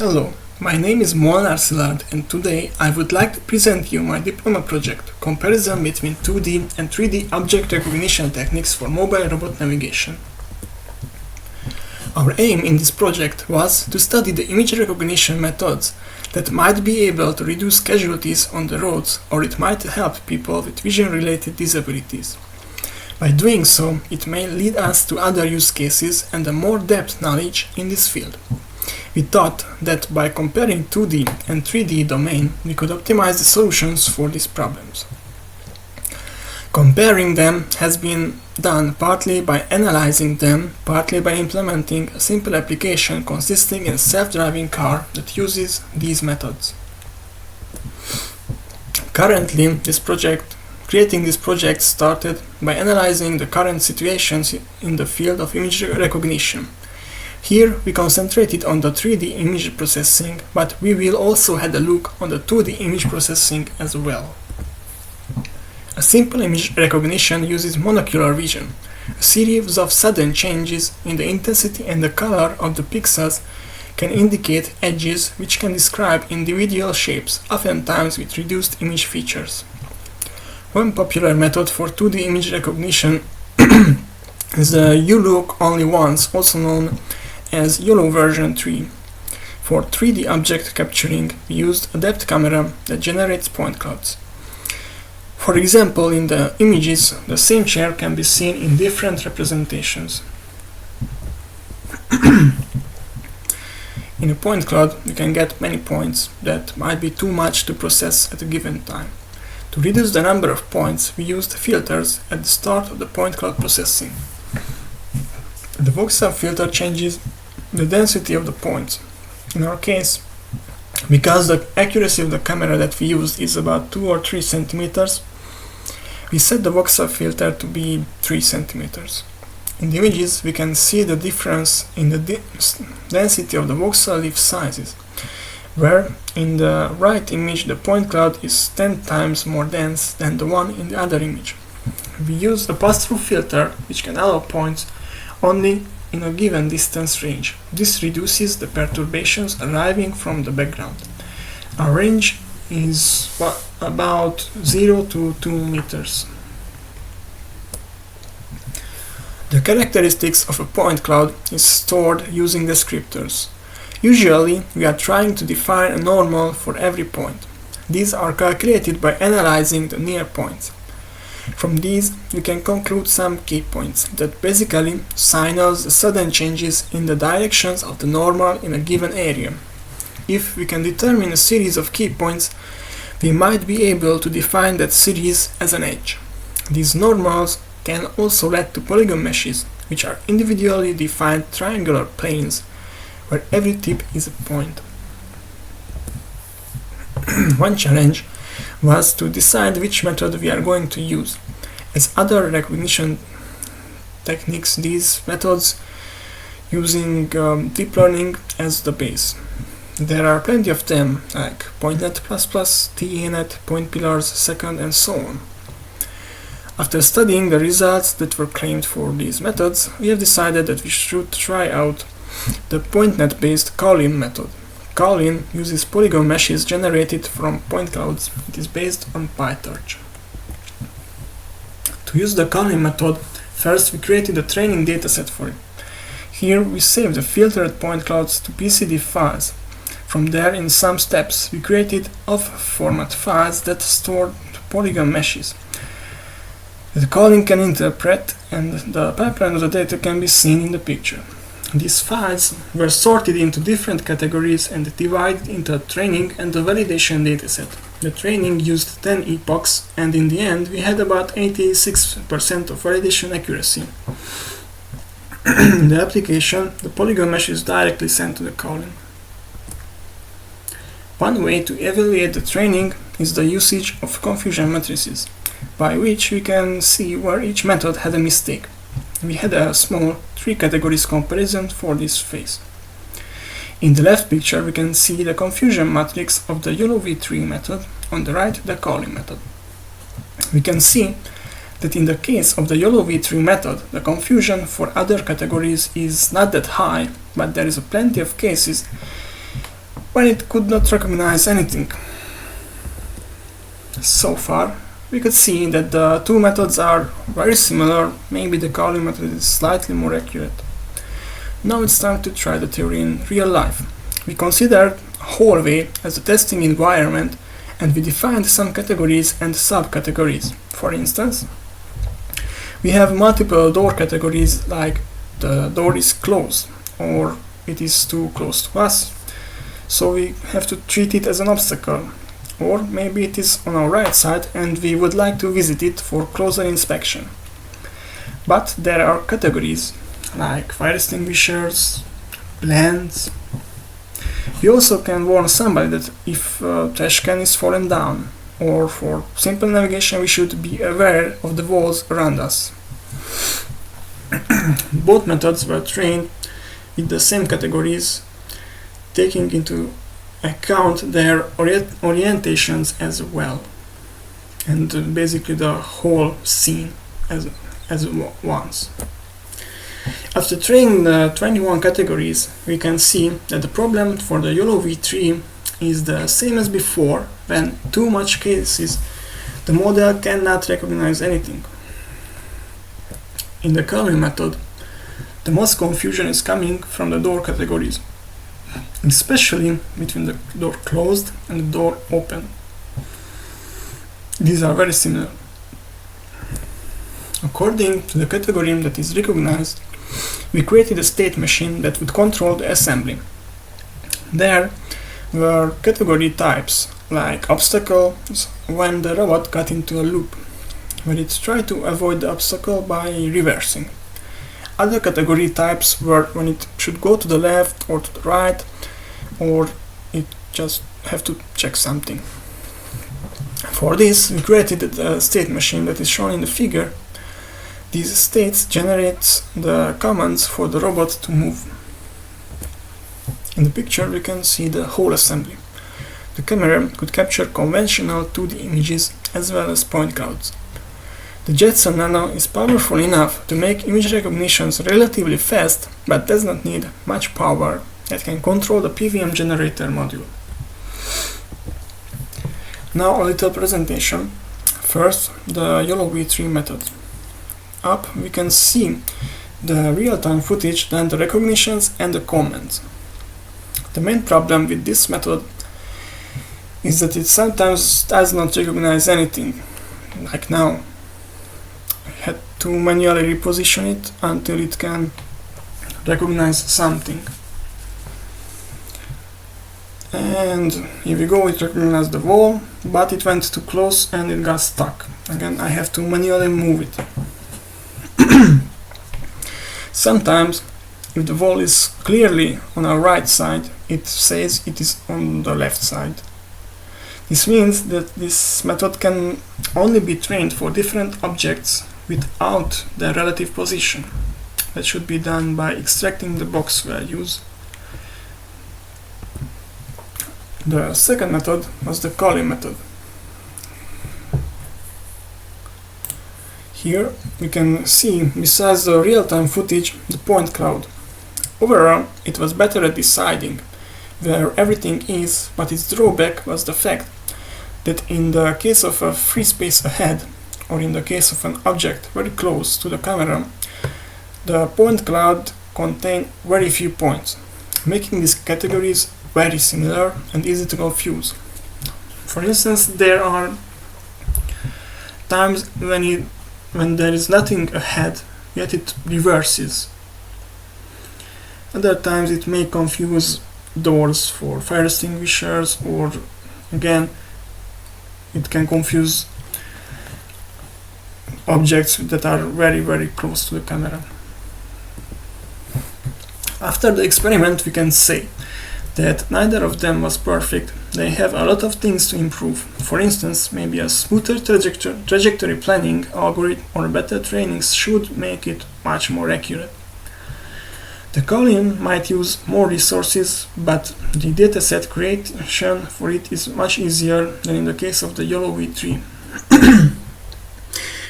Hello, my name is Molnar Szilard and today I would like to present you my diploma project, Comparison between 2D and 3D object recognition techniques for mobile robot navigation. Our aim in this project was to study the image recognition methods that might be able to reduce casualties on the roads, or it might help people with vision-related disabilities. By doing so, it may lead us to other use cases and a more depth knowledge in this field. We thought that by comparing 2D and 3D domain, we could optimize the solutions for these problems. Comparing them has been done partly by analyzing them, partly by implementing a simple application consisting in a self-driving car that uses these methods. Currently, creating this project started by analyzing the current situations in the field of image recognition. Here we concentrated on the 3D image processing, but we will also have a look on the 2D image processing as well. A simple image recognition uses monocular vision. A series of sudden changes in the intensity and the color of the pixels can indicate edges which can describe individual shapes, oftentimes with reduced image features. One popular method for 2D image recognition is the You Look Only Once, also known as YOLO version 3. For 3D object capturing, we used a depth camera that generates point clouds. For example, in the images, the same chair can be seen in different representations. In a point cloud, you can get many points that might be too much to process at a given time. To reduce the number of points, we used filters at the start of the point cloud processing. The voxel filter changes the density of the points. In our case, because the accuracy of the camera that we used is about 2 or 3 centimeters, we set the voxel filter to be 3 centimeters. In the images, we can see the difference in the density of the voxel leaf sizes, where in the right image the point cloud is 10 times more dense than the one in the other image. We use a pass-through filter which can allow points only in a given distance range. This reduces the perturbations arriving from the background. Our range is about 0 to 2 meters. The characteristics of a point cloud is stored using descriptors. Usually, we are trying to define a normal for every point. These are calculated by analyzing the near points. From these, we can conclude some key points that basically signals the sudden changes in the directions of the normal in a given area. If we can determine a series of key points, we might be able to define that series as an edge. These normals can also lead to polygon meshes, which are individually defined triangular planes, where every tip is a point. One challenge was to decide which method we are going to use. As other recognition techniques, these methods using deep learning as the base. There are plenty of them, like PointNet++, TENet, PointPillars, Second, and so on. After studying the results that were claimed for these methods, we have decided that we should try out the PointNet-based Kaolin method. Kaolin uses polygon meshes generated from point clouds. It is based on PyTorch. To use the Kaolin method, first we created a training dataset for it. Here we saved the filtered point clouds to PCD files. From there, in some steps, we created off-format files that stored polygon meshes that Kaolin can interpret, and the pipeline of the data can be seen in the picture. These files were sorted into different categories and divided into a training and a validation dataset. The training used 10 epochs, and in the end we had about 86% of validation accuracy. In the application, the polygon mesh is directly sent to the Kaolin. One way to evaluate the training is the usage of confusion matrices, by which we can see where each method had a mistake. We had a small 3 categories comparison for this phase. In the left picture we can see the confusion matrix of the YOLO v3 method, on the right the Kaolin method. We can see that in the case of the YOLO v3 method, the confusion for other categories is not that high, but there is plenty of cases when it could not recognize anything. So far, we could see that the two methods are very similar. Maybe the Kaolin method is slightly more accurate. Now it's time to try the theory in real life. We considered a hallway as a testing environment, and we defined some categories and subcategories. For instance, we have multiple door categories, like the door is closed or it is too close to us, so we have to treat it as an obstacle. Or maybe it is on our right side and we would like to visit it for closer inspection. But there are categories like fire extinguishers, plants. We also can warn somebody that if a trash can is fallen down, or for simple navigation we should be aware of the walls around us. Both methods were trained with the same categories, taking into account their orientations as well, and basically the whole scene as once. After training the 21 categories, we can see that the problem for the YOLO v3 is the same as before. When too much cases, the model cannot recognize anything. In the Kaolin method, the most confusion is coming from the door categories, especially between the door closed and the door open. These are very similar. According to the category that is recognized, we created a state machine that would control the assembly. There were category types like obstacles, when the robot got into a loop, where it tried to avoid the obstacle by reversing. Other category types were when it should go to the left or to the right, or it just have to check something. For this, we created a state machine that is shown in the figure. These states generate the commands for the robot to move. In the picture we can see the whole assembly. The camera could capture conventional 2D images as well as point clouds. The Jetson Nano is powerful enough to make image recognitions relatively fast, but does not need much power that can control the PVM generator module. Now a little presentation. First, the YOLO v3 method. Up we can see the real-time footage, then the recognitions and the comments. The main problem with this method is that it sometimes does not recognize anything. Like now, I had to manually reposition it until it can recognize something. And here we go, it recognized the wall, but it went too close and it got stuck. Again, I have to manually move it. Sometimes, if the wall is clearly on our right side, it says it is on the left side. This means that this method can only be trained for different objects without their relative position. That should be done by extracting the box values. The second method was the Kaolin method. Here we can see, besides the real-time footage, the point cloud. Overall, it was better at deciding where everything is, but its drawback was the fact that in the case of a free space ahead, or in the case of an object very close to the camera, the point cloud contained very few points, making these categories very similar and easy to confuse. For instance, there are times when there is nothing ahead, yet it reverses. Other times it may confuse doors for fire extinguishers, or again, it can confuse objects that are very, very close to the camera. After the experiment, we can say that neither of them was perfect. They have a lot of things to improve. For instance, maybe a smoother trajectory planning algorithm or better trainings should make it much more accurate. The Kaolin might use more resources, but the dataset creation for it is much easier than in the case of the YOLO v3.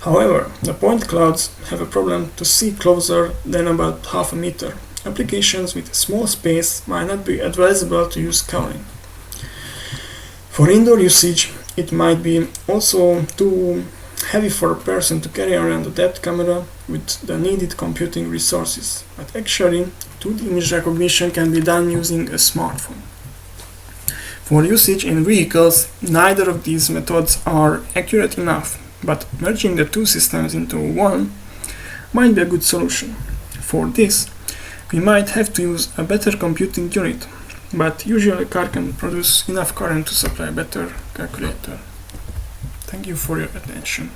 However, the point clouds have a problem to see closer than about half a meter, applications with a small space might not be advisable to use Kaolin. For indoor usage, it might be also too heavy for a person to carry around a depth camera with the needed computing resources, but actually 2D image recognition can be done using a smartphone. For usage in vehicles, neither of these methods are accurate enough, but merging the two systems into one might be a good solution. For this, we might have to use a better computing unit, but usually a car can produce enough current to supply a better calculator. Thank you for your attention.